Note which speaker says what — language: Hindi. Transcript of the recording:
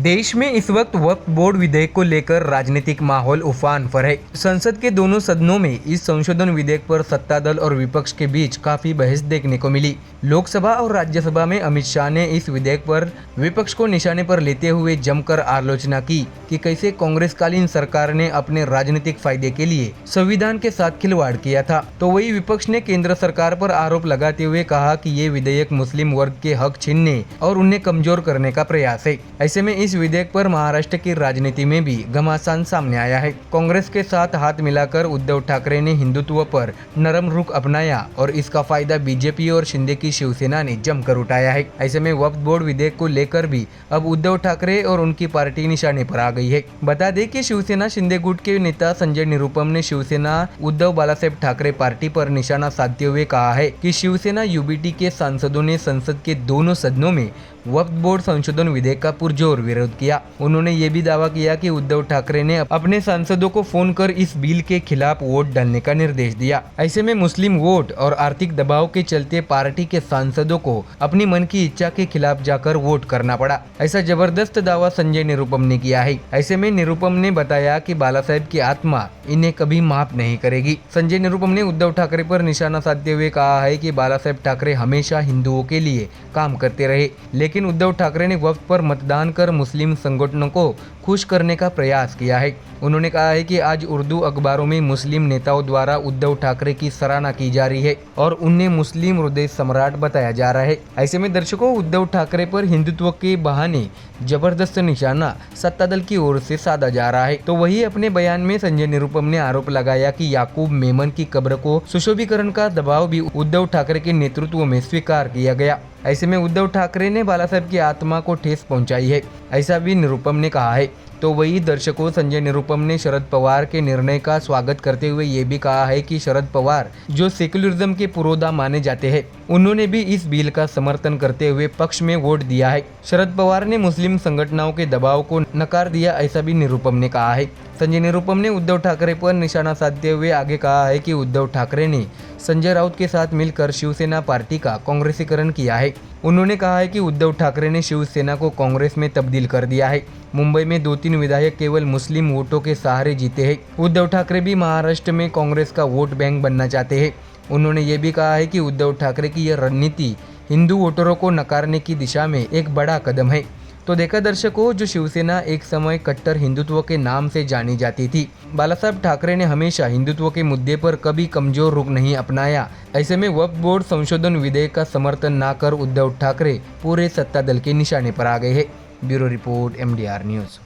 Speaker 1: देश में इस वक्त वक्फ बोर्ड विधेयक को लेकर राजनीतिक माहौल उफान पर है। संसद के दोनों सदनों में इस संशोधन विधेयक पर सत्ता दल और विपक्ष के बीच काफी बहस देखने को मिली। लोकसभा और राज्यसभा में अमित शाह ने इस विधेयक पर विपक्ष को निशाने पर लेते हुए जमकर आलोचना की कि कैसे कांग्रेसकालीन सरकार ने अपने राजनीतिक फायदे के लिए संविधान के साथ खिलवाड़ किया था। तो वही विपक्ष ने केंद्र सरकार पर आरोप लगाते हुए कहा कि ये विधेयक मुस्लिम वर्ग के हक छीनने और उन्हें कमजोर करने का प्रयास है। ऐसे में इस विधेयक पर महाराष्ट्र की राजनीति में भी घमासान सामने आया है। कांग्रेस के साथ हाथ मिलाकर उद्धव ठाकरे ने हिंदुत्व पर नरम रुख अपनाया और इसका फायदा बीजेपी और शिंदे की शिवसेना ने जमकर उठाया है। ऐसे में वक्फ बोर्ड विधेयक को लेकर भी अब उद्धव ठाकरे और उनकी पार्टी निशाने पर आ गई है। बता दें कि शिवसेना शिंदे गुट के नेता संजय निरुपम ने शिवसेना उद्धव बालासाहेब ठाकरे पार्टी पर निशाना साधते हुए कहा है कि शिवसेना यूबीटी के सांसदों ने संसद के दोनों सदनों में वक्फ बोर्ड संशोधन विधेयक का पुरजोर विरोध किया। उन्होंने ये भी दावा किया कि उद्धव ठाकरे ने अपने सांसदों को फोन कर इस बिल के खिलाफ वोट डालने का निर्देश दिया। ऐसे में मुस्लिम वोट और आर्थिक दबाव के चलते पार्टी के सांसदों को अपनी मन की इच्छा के खिलाफ जाकर वोट करना पड़ा। ऐसा जबरदस्त दावा संजय निरुपम ने किया है। ऐसे में निरुपम ने बताया कि बाला साहेब की आत्मा इन्हें कभी माफ नहीं करेगी। संजय निरुपम ने उद्धव ठाकरे पर निशाना साधते हुए कहा है कि बाला साहेब ठाकरे हमेशा हिंदुओं के लिए काम करते रहे, लेकिन उद्धव ठाकरे ने वक्फ पर मतदान कर मुस्लिम संगठनों को खुश करने का प्रयास किया है। उन्होंने कहा है कि आज उर्दू अखबारों में मुस्लिम नेताओं द्वारा उद्धव ठाकरे की सराहना की जा रही है और उन्हें मुस्लिम हृदय सम्राट बताया जा रहा है। ऐसे में दर्शकों, उद्धव ठाकरे पर हिंदुत्व के बहाने जबरदस्त निशाना सत्ता दल की ओर से साधा जा रहा है। तो वही अपने बयान में संजय निरुपम ने आरोप लगाया कि याकूब मेमन की कब्र को सुशोभीकरण का दबाव भी उद्धव ठाकरे के नेतृत्व में स्वीकार किया गया। ऐसे में उद्धव ठाकरे ने बाला साहेब की आत्मा को ठेस पहुंचाई है, ऐसा भी निरुपम ने कहा है। तो वही दर्शकों, संजय निरुपम ने शरद पवार के निर्णय का स्वागत करते हुए ये भी कहा है कि शरद पवार जो सेक्युलरिज्म के पुरोधा माने जाते हैं, उन्होंने भी इस बिल का समर्थन करते हुए पक्ष में वोट दिया है। शरद पवार ने मुस्लिम संगठनों के दबाव को नकार दिया, ऐसा भी निरुपम ने कहा है। संजय निरुपम ने उद्धव ठाकरे पर निशाना साधते हुए आगे कहा है कि उद्धव ठाकरे ने संजय राउत के साथ मिलकर शिवसेना पार्टी का कांग्रेसीकरण किया है। उन्होंने कहा है कि उद्धव ठाकरे ने शिवसेना को कांग्रेस में तब्दील कर दिया है। मुंबई में 2-3 विधायक केवल मुस्लिम वोटों के सहारे जीते हैं। उद्धव ठाकरे भी महाराष्ट्र में कांग्रेस का वोट बैंक बनना चाहते हैं। उन्होंने ये भी कहा है कि उद्धव ठाकरे की यह रणनीति हिंदू वोटरों को नकारने की दिशा में एक बड़ा कदम है। तो देखा दर्शकों, जो शिवसेना एक समय कट्टर हिंदुत्व के नाम से जानी जाती थी, बाला साहब ठाकरे ने हमेशा हिंदुत्व के मुद्दे पर कभी कमजोर रुख नहीं अपनाया। ऐसे में वक्फ बोर्ड संशोधन विधेयक का समर्थन न कर उद्धव ठाकरे पूरे सत्ता दल के निशाने पर आ गए हैं। Bureau report, MDR news.